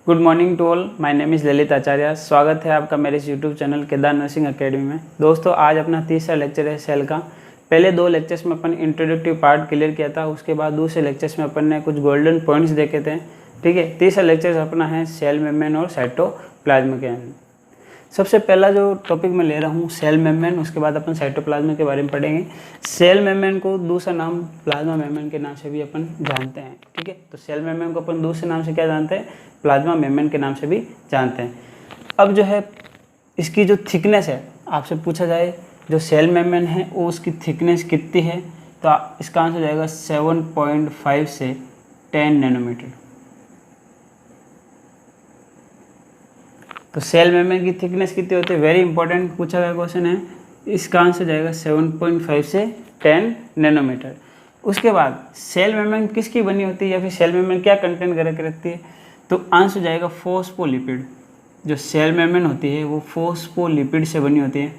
Good morning to all, my name is Lalit Acharya. स्वागत है आपका मेरे इस YouTube channel Kedar nursing academy में। दोस्तों, आज अपना तीसरा लेक्चर है सेल का। पहले दो लेक्चर्स में अपन इंट्रोडक्टिव पार्ट क्लियर किया था, उसके बाद दूसरे लेक्चर्स में अपन ने कुछ गोल्डन पॉइंट्स देखे थे। ठीक है, तीसरा लेक्चर अपना है सेल मेम्ब्रेन और साइटोप्लाज्म के। सबसे पहला जो टॉपिक मैं ले रहा हूँ सेल मेम्ब्रेन, उसके बाद अपन साइटोप्लाज्म के बारे में पढ़ेंगे। सेल मेम्ब्रेन को दूसरा नाम प्लाज्मा मेम्ब्रेन के नाम से भी अपन जानते हैं। ठीक है, तो सेल मेम्ब्रेन को अपन दूसरे नाम से क्या जानते हैं? प्लाज्मा मेम्ब्रेन के नाम से भी जानते हैं। अब जो है इसकी जो थिकनेस है, आपसे पूछा जाए जो सेल मेम्ब्रेन है वो उसकी थिकनेस कितनी है, तो इसका आंसर हो जाएगा 7.5 से 10 नैनोमीटर। तो सेल मेम्ब्रेन की थिकनेस कितनी होती है? वेरी इंपॉर्टेंट पूछा गया क्वेश्चन है। इसका आंसर जाएगा 7.5 से 10 नैनोमीटर। उसके बाद सेल मेम्ब्रेन किसकी बनी होती है या फिर सेल मेम्ब्रेन क्या कंटेंट करके रखती है, तो आंसर जाएगा फॉस्फोलिपिड। जो सेल मेम्ब्रेन होती है वो फॉस्फोलिपिड से बनी होती है।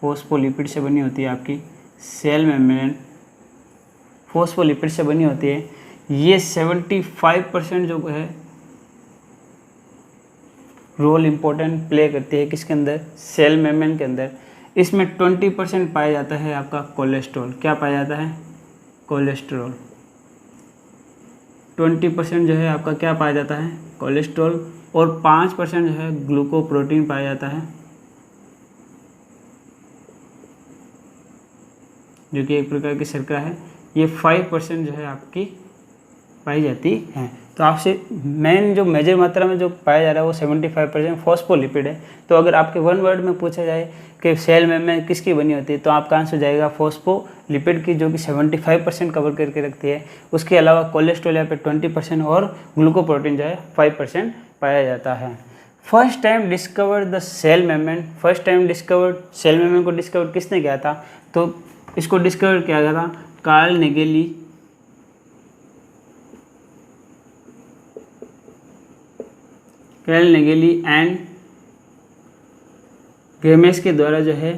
फॉस्फोलिपिड से बनी होती है आपकी सेल मेम्ब्रेन, फॉस्फोलिपिड से बनी होती है। ये 75% जो है रोल इम्पोर्टेंट प्ले करती है किसके अंदर? सेल मेम्ब्रेन के अंदर। इसमें 20% पाया जाता है आपका कोलेस्ट्रॉल। क्या पाया जाता है? कोलेस्ट्रॉल। 20% जो है आपका क्या पाया जाता है? कोलेस्ट्रॉल। और 5% जो है ग्लूकोप्रोटीन पाया जाता है, जो कि एक प्रकार की शर्करा है। ये 5% जो है आपकी पाई जाती है। तो आपसे मेन जो मेजर मात्रा में जो पाया जा रहा है वो 75% फॉस्फोलिपिड है। तो अगर आपके वन वर्ड में पूछा जाए कि सेल मेम्ब्रेन किसकी बनी होती है, तो आपका आंसर जाएगा फॉस्फोलिपिड की, जो कि 75% कवर करके रखती है। उसके अलावा कोलेस्ट्रॉल यहाँ पे 20% और ग्लूकोप्रोटीन जो है 5% पाया जाता है। First time discovered the cell membrane, first time discovered cell membrane को डिस्कवर किसने किया था? तो इसको डिस्कवर किया गया था कार्ल नेगेली एंड ग्रेमेस के द्वारा जो है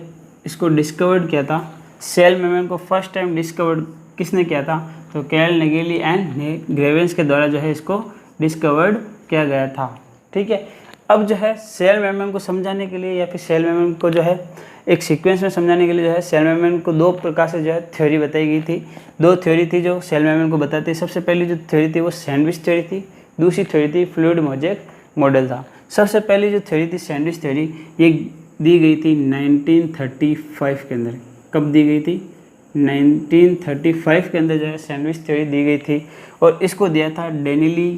इसको डिस्कवर्ड किया था। सेल मेम्ब्रेन को फर्स्ट टाइम डिस्कवर्ड किसने किया था? तो कार्ल नेगेली एंड ग्रेवेंस के द्वारा जो है इसको डिस्कवर्ड किया गया था। ठीक है, अब जो है सेल मेम्ब्रेन को समझाने के लिए या फिर सेल मेम्ब्रेन को जो है एक सीक्वेंस में समझाने के लिए जो है सेल मेम्ब्रेन को दो प्रकार से जो है थ्योरी बताई गई थी। दो थ्योरी थी जो सेल मेम्ब्रेन को बताती है। सबसे पहली जो थ्योरी थी वो सैंडविच थ्योरी थी, दूसरी थ्योरी थी फ्लूइड मोज़ेक मॉडल था। सबसे पहली जो थ्योरी थी सैंडविच थ्योरी, ये दी गई थी 1935 के अंदर। कब दी गई थी? 1935 के अंदर जो है सैंडविच थ्योरी दी गई थी, और इसको दिया था डेनिली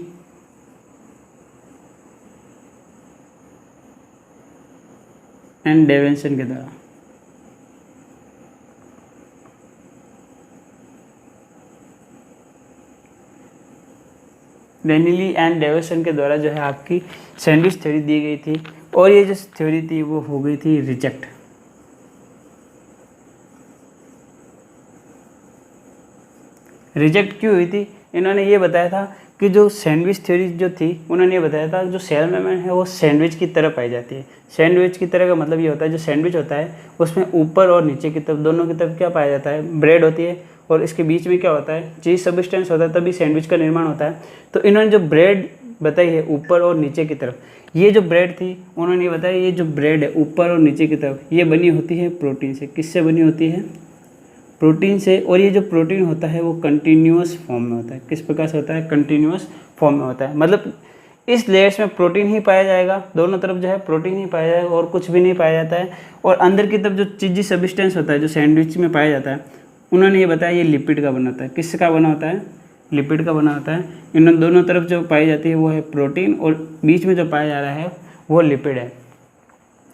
एंड डेविसन के द्वारा। डेनिली एंड डेविसन के द्वारा जो है आपकी सैंडविच थ्योरी दी गई थी, और ये जो थ्योरी थी वो हो गई थी रिजेक्ट। रिजेक्ट क्यों हुई थी? इन्होंने ये बताया था कि जो सैंडविच थ्योरी जो थी, उन्होंने ये बताया था जो सेल मेम्ब्रेन है वो सैंडविच की तरह पाई जाती है। सैंडविच की तरह का मतलब ये होता है जो सैंडविच होता है उसमें ऊपर और नीचे की तरफ दोनों की तरफ क्या पाया जाता है? ब्रेड होती है, और इसके बीच में क्या होता है? चीज़ सब्सटेंस होता है, तभी सैंडविच का निर्माण होता है। तो इन्होंने जो ब्रेड बताई है ऊपर और नीचे की तरफ, ये जो ब्रेड थी उन्होंने ये बताया ये जो ब्रेड है ऊपर और नीचे की तरफ ये बनी होती है प्रोटीन से। किससे बनी होती है? प्रोटीन से। और ये जो प्रोटीन होता है वो कंटिन्यूअस फॉर्म में होता है। किस प्रकार से होता है? कंटिन्यूअस फॉर्म में होता है। मतलब इस लेयर्स में प्रोटीन ही पाया जाएगा, दोनों तरफ जो है प्रोटीन ही पाया जाएगा और कुछ भी नहीं पाया जाता है। और अंदर की तरफ जो चीज़ी सब्सटेंस होता है जो सैंडविच में पाया जाता है, उन्होंने ये बताया ये लिपिड का बना होता है। किसका बना होता है? लिपिड का बना होता है। इन दोनों तरफ जो पाई जाती है वो है प्रोटीन, और बीच में जो पाया जा रहा है वो लिपिड है।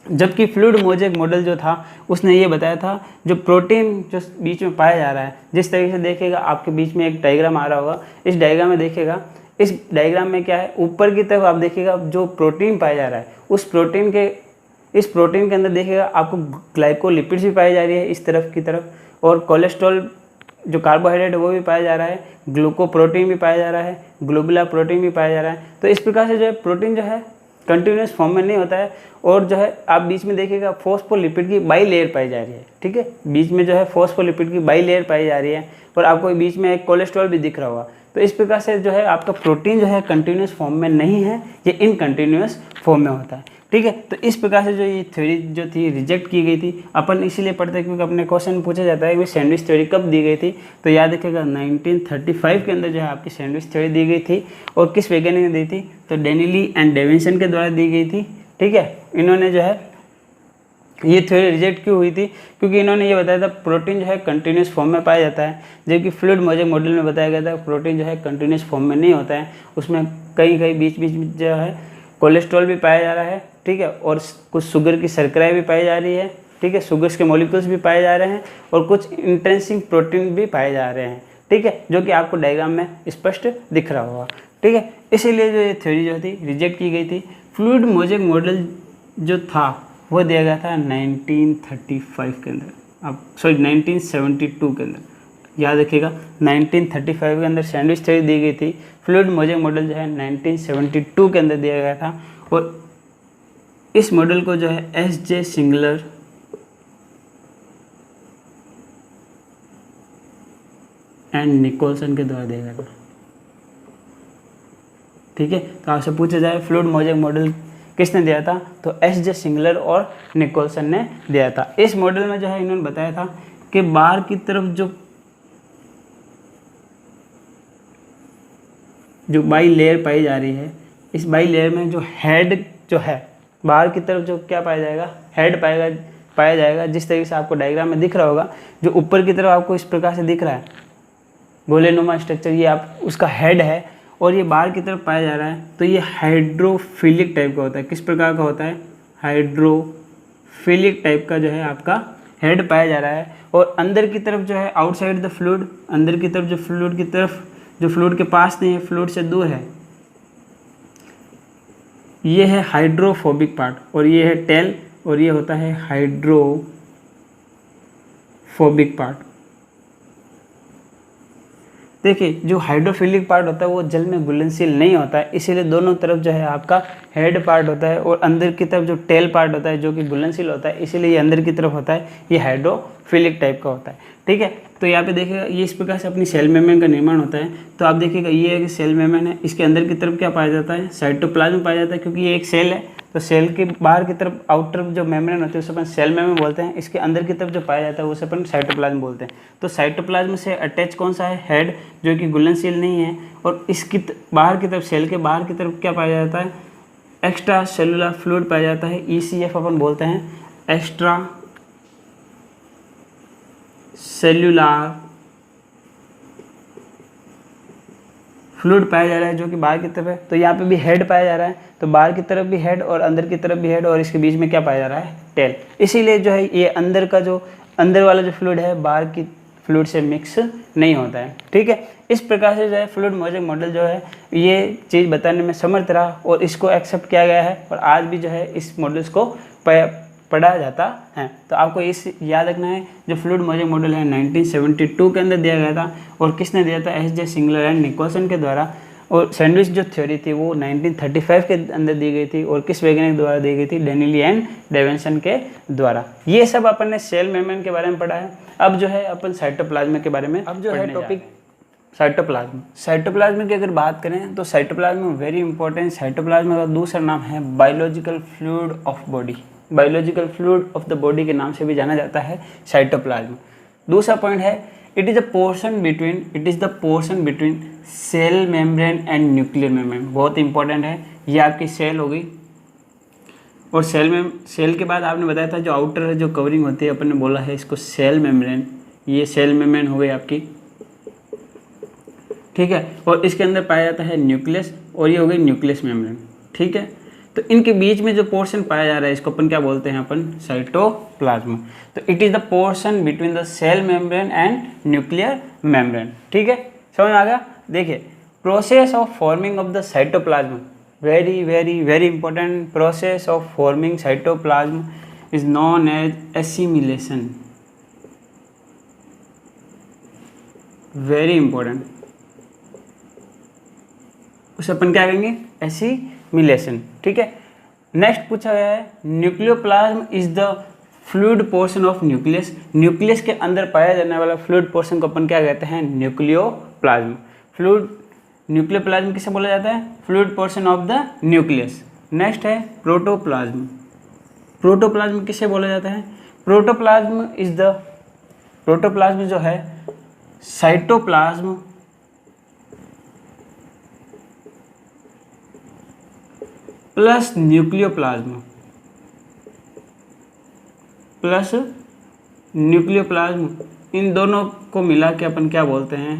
जबकि फ्लूइड मोज़ेक मॉडल जो था उसने ये बताया था जो प्रोटीन जो बीच में पाया जा रहा है, जिस तरीके से देखिएगा आपके बीच में एक डायग्राम आ रहा होगा, इस डायग्राम में देखिएगा, इस डायग्राम में क्या है? ऊपर की तरफ आप देखिएगा जो प्रोटीन पाया जा रहा है उस प्रोटीन के अंदर देखिएगा आपको ग्लाइकोलिपिड्स भी पाई जा रही है इस तरफ की तरफ, और कोलेस्ट्रॉल जो कार्बोहाइड्रेट है वो भी पाया जा रहा है, ग्लूकोप्रोटीन भी पाया जा रहा है, ग्लोबुलर प्रोटीन भी पाया जा रहा है। तो इस प्रकार से जो है प्रोटीन जो है कंटिन्यूस फॉर्म में नहीं होता है, और जो है आप बीच में देखिएगा फॉस्फोलिपिड की बाई लेयर पाई जा रही है। ठीक है, बीच में जो है फॉस्फोलिपिड की बाई लेयर पाई जा रही है, और आपको बीच में एक कोलेस्ट्रॉल भी दिख रहा होगा। तो इस प्रकार से जो है आपका प्रोटीन जो है कंटिन्यूस फॉर्म में नहीं है, ये इनकंटिन्यूस फॉर्म में होता है, ठीक है। तो इस प्रकार से जो ये थ्योरी जो थी रिजेक्ट की गई थी। अपन इसीलिए पढ़ते हैं क्योंकि अपने क्वेश्चन पूछा जाता है कि सैंडविच थ्योरी कब दी गई थी, तो याद रखिएगा 1935 के अंदर जो है आपकी सैंडविच थ्योरी दी गई थी। और किस वैज्ञानिक ने दी थी, तो डेनिली एंड डेविसन के द्वारा दी गई थी, ठीक है। इन्होंने जो है ये थ्योरी रिजेक्ट क्यों हुई थी, क्योंकि इन्होंने ये बताया था प्रोटीन जो है कंटिन्यूस फॉर्म में पाया जाता है, जबकि फ्लूइड मोज़ेक मॉडल में बताया गया था प्रोटीन जो है कंटिन्यूस फॉर्म में नहीं होता है, उसमें कहीं कहीं बीच बीच में जो है कोलेस्ट्रॉल भी पाया जा रहा है, ठीक है, और कुछ शुगर की शर्कराएँ भी पाई जा रही है, ठीक है, शुगर्स के मॉलिक्यूल्स भी पाए जा रहे हैं और कुछ इंट्रिंसिक प्रोटीन भी पाए जा रहे हैं, ठीक है, जो कि आपको डायग्राम में स्पष्ट दिख रहा होगा, ठीक है। इसीलिए जो ये थ्योरी जो थी रिजेक्ट की गई थी। फ्लूइड मोज़ेक मॉडल जो था वो दिया गया था 1935 के अंदर, अब 1972 के अंदर, याद रखिएगा 1935 के अंदर सैंडविच थ्योरी दी गई थी। फ्लूइड मोज़ेक मॉडल जो है 1972 के अंदर दिया गया था और इस मॉडल को जो है एस.जे. सिंगलर एंड निकोलसन के द्वारा दिया गया था, ठीक है। तो आपसे पूछा जाए फ्लूइड मोज़ेक मॉडल किसने दिया था, तो एस.जे. सिंगलर और निकोलसन ने दिया था। इस मॉडल में जो है इन्होंने बताया था कि बाहर की तरफ जो बाई लेयर पाई जा रही है, इस बाई लेयर में जो हेड जो है बाहर की तरफ जो क्या पाया जाएगा, हेड पाया जाएगा। जिस तरीके से आपको डायग्राम में दिख रहा होगा, जो ऊपर की तरफ आपको इस प्रकार से दिख रहा है गोलेनुमा स्ट्रक्चर, ये आप उसका हेड है और ये बाहर की तरफ पाया जा रहा है, तो ये हाइड्रोफिलिक टाइप का होता है। किस प्रकार का होता है, हाइड्रोफिलिक टाइप का जो है आपका हेड पाया जा रहा है। और अंदर की तरफ जो है आउटसाइड द फ्लूइड, अंदर की तरफ जो फ्लूइड के पास नहीं है, फ्लूइड से दूर है, ये है हाइड्रोफोबिक पार्ट और ये है टेल और ये होता है हाइड्रोफोबिक पार्ट। देखिए जो हाइड्रोफिलिक पार्ट होता है वो जल में घुलनशील नहीं होता है, इसीलिए दोनों तरफ जो है आपका हेड पार्ट होता है और अंदर की तरफ जो टेल पार्ट होता है जो कि घुलनशील होता है, इसीलिए ये अंदर की तरफ होता है, ये हाइड्रोफिलिक टाइप का होता है, ठीक है। तो यहाँ पे देखिएगा ये इस प्रकार से अपनी सेल मेम्ब्रेन का निर्माण होता है। तो आप देखिएगा ये एक सेल मेम्ब्रेन है, इसके अंदर की तरफ क्या पाया जाता है, साइटोप्लाज्म पाया जाता है, क्योंकि ये एक सेल है। तो सेल के बाहर की तरफ आउटर जो मेम्ब्रेन होती है उसे अपन सेल मेम्ब्रेन बोलते हैं, इसके अंदर की तरफ जो पाया जाता है उसे अपन साइटोप्लाज्म बोलते हैं। तो साइटोप्लाज्म से अटैच कौन सा है, हेड, जो कि घुलनशील नहीं है। और इसकी बाहर की तरफ, सेल के बाहर की तरफ क्या पाया जाता है, एक्स्ट्रा सेलुलर फ्लूइड पाया जाता है, ECF अपन बोलते हैं, एक्स्ट्रा सेल्यूलर फ्लूइड पाया जा रहा है जो कि बाहर की तरफ है। तो यहाँ पे भी हेड पाया जा रहा है, तो बाहर की तरफ भी हेड और अंदर की तरफ भी हेड और इसके बीच में क्या पाया जा रहा है, टेल। इसीलिए जो है ये अंदर वाला जो फ्लूइड है बाहर की फ्लूइड से मिक्स नहीं होता है, ठीक है। इस प्रकार से जो है फ्लूइड मोज़ेक मॉडल जो है ये चीज़ बताने में समर्थ रहा और इसको एक्सेप्ट किया गया है और आज भी जो है इस मॉडल्स को पढ़ा जाता है। तो आपको इस याद रखना है, जो फ्लूइड मोज़ेक मॉडल है 1972 के अंदर दिया गया था और किसने दिया था, एस.जे. सिंगलर एंड निकोलसन के द्वारा। और सैंडविच जो थ्योरी थी वो 1935 के अंदर दी गई थी और किस वैज्ञानिक द्वारा दी गई थी, डेनिली एंड डेविसन के द्वारा। ये सब अपन ने सेल मेम्ब्रेन के बारे में पढ़ा है। अब जो है अपन साइटोप्लाज्म के बारे में अब जो है टॉपिक साइटोप्लाज्म की अगर बात करें तो साइटोप्लाज्म वेरी इंपॉर्टेंट। साइटोप्लाज्म का दूसरा नाम है biological fluid of body, biological fluid of the body के नाम से भी जाना जाता है साइटोप्लाज्म। दूसरा पॉइंट है it is the portion between cell membrane and nuclear membrane. बहुत इंपॉर्टेंट है, ये आपकी सेल होगी और सेल के बाद आपने बताया था जो आउटर जो कवरिंग होती है अपन ने बोला है इसको सेल मेम्ब्रेन, ये सेल मेम्ब्रेन हो गई आपकी, ठीक है। और इसके अंदर पाया जाता है न्यूक्लियस और ये हो गई न्यूक्लियस मेम्ब्रेन, ठीक है। तो इनके बीच में जो पोर्शन पाया जा रहा है इसको अपन क्या बोलते हैं, अपन साइटोप्लाज्म। तो it is the portion between the cell membrane and nuclear membrane, ठीक है, समझ में आ गया। देखिए process of forming of the cytoplasm, very very very important. Process of forming cytoplasm is known as assimilation, very important. उसे अपन क्या कहेंगे, एसिमिलेशन, ठीक है। नेक्स्ट पूछा गया है nucleoplasm is the fluid portion of nucleus. Nucleus के अंदर पाया जाने वाला फ्लूइड पोर्शन को अपन क्या कहते हैं, न्यूक्लियोप्लाज्म। फ्लूइड न्यूक्लियर प्लाज्म किसे बोला जाता है? Fluid portion of the nucleus. Next है प्रोटोप्लाज्म। प्रोटोप्लाज्म किसे बोला जाता है? प्रोटोप्लाज्म जो है साइटोप्लाज्म प्लस न्यूक्लियोप्लाज्म इन दोनों को मिला के अपन क्या बोलते हैं?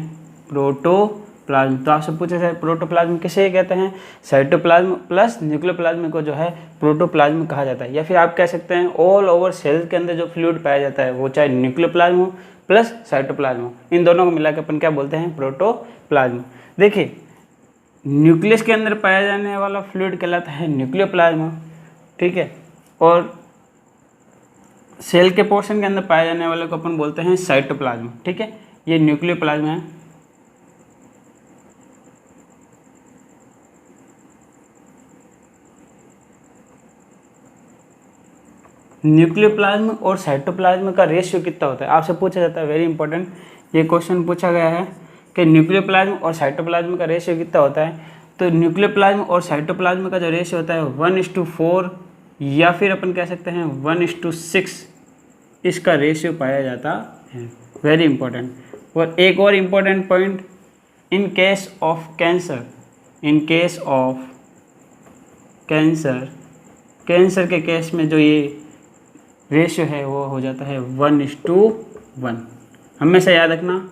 प्रोटोप्लाज्म। तो आपसे पूछा जाए प्रोटोप्लाज्म किसे कहते हैं? साइटोप्लाज्म प्लस न्यूक्लियोप्लाज्म को जो है प्रोटोप्लाज्म कहा जाता है। या फिर आप कह सकते हैं ऑल ओवर सेल के अंदर जो फ्लूइड पाया जाता है वो चाहे न्यूक्लियोप्लाज्म हो प्लस साइटोप्लाज्म हो, इन दोनों को मिला के अपन क्या बोलते हैं? प्रोटोप्लाज्म। देखिए न्यूक्लियस के अंदर पाया जाने वाला फ्लूइड कहलाता है न्यूक्लियोप्लाज्म, ठीक है, और सेल के पोर्शन के अंदर पाए जाने वाले को अपन बोलते हैं साइटोप्लाज्म, ठीक है। ये न्यूक्लियोप्लाज्म है। न्यूक्लियोप्लाज्म और साइटोप्लाज्म का रेशियो कितना होता है? आपसे पूछा जाता है, वेरी इंपॉर्टेंट ये क्वेश्चन पूछा गया है कि न्यूक्लियोप्लाज्म और साइटोप्लाज्म का रेशियो कितना होता है। तो न्यूक्लियोप्लाज्म और साइटोप्लाज्म का जो रेशियो होता है 1:4 या फिर अपन कह सकते हैं 1:6 इसका रेशियो पाया जाता है। Very important. और एक और important point, in case of cancer के केस में जो ये रेशियो है वो हो जाता है 1:1। हमेशा याद रखना,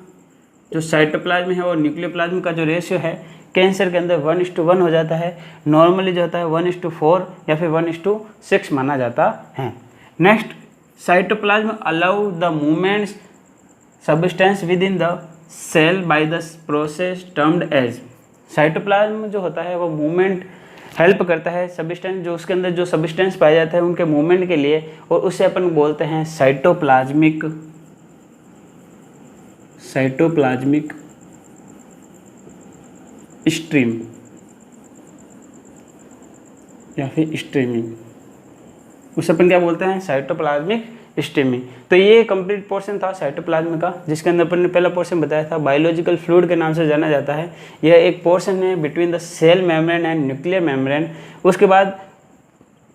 जो साइटोप्लाज्म है और न्यूक्लियोप्लाज्म का जो रेशियो है कैंसर के अंदर 1:1 हो जाता है। नॉर्मली जो होता है 1:4 या फिर 1:6 माना जाता है। Next, cytoplasm allow the movements substance within the cell by the process termed as. Cytoplasm जो होता है वो मूवमेंट हेल्प करता है सब्सटेंस, जो उसके अंदर जो सब्सटेंस पाया जाता है उनके मूवमेंट के लिए, और उससे अपन बोलते हैं साइटोप्लाज्मिक स्ट्रीम या फिर स्ट्रीमिंग, उसे अपन क्या बोलते हैं? Cytoplasmic streaming. तो ये कंप्लीट पोर्शन था साइटोप्लाज्म का, जिसके अंदर अपन ने पहला पोर्शन बताया था बायोलॉजिकल फ्लूइड के नाम से जाना जाता है। यह एक पोर्शन है between the cell membrane and nuclear membrane. उसके बाद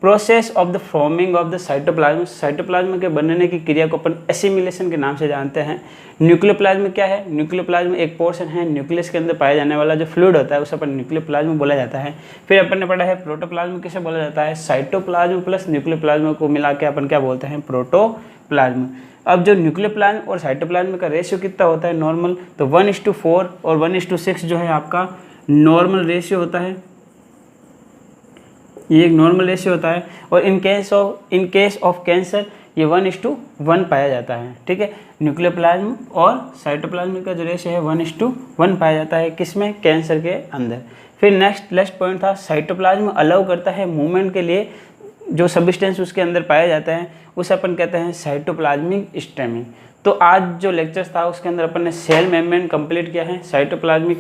process of the forming of the cytoplasm, cytoplasm के बनने की क्रिया को अपन एसिमिलेशन के नाम से जानते हैं। न्यूक्लियोप्लाज्म क्या है? न्यूक्लियोप्लाज्म एक पोर्शन है न्यूक्लियस के अंदर पाया जाने वाला जो फ्लूइड होता है उसे अपन न्यूक्लियोप्लाज्म बोला जाता है। फिर अपन ने पढ़ा है प्रोटोप्लाज्म किसे बोला जाता है? साइटोप्लाज्म प्लस न्यूक्लियोप्लाज्म को मिला के अपन क्या बोलते हैं? प्रोटोप्लाज्म। अब जो न्यूक्लियोप्लाज्म और साइटोप्लाज्म का रेशियो कितना होता है नॉर्मल? तो 1:4 और 1:6 जो है आपका नॉर्मल रेशियो होता है। ये एक नॉर्मल रेशियो होता है। और इन केस ऑफ कैंसर ये 1:1 पाया जाता है, ठीक है। न्यूक्लियोप्लाज्म और साइटोप्लाज्म का जो रेशियो है 1:1 पाया जाता है, किसमें? कैंसर के अंदर। फिर नेक्स्ट पॉइंट था साइटोप्लाज्म अलाउ करता है मूवमेंट के लिए, जो सब्सटेंस उसके अंदर पाया जाता है उसे अपन कहते हैं साइटोप्लाज्मिक स्ट्रीमिंग। तो आज जो लेक्चर्स था उसके अंदर अपन ने सेल मेम्ब्रेन कंप्लीट किया है, साइटोप्लाज्म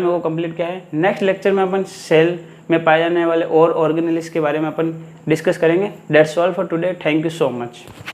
को कंप्लीट किया है। नेक्स्ट लेक्चर में अपन सेल में पाए जाने वाले और ऑर्गेनेल्स के बारे में अपन डिस्कस करेंगे। That's all for today. Thank you so much.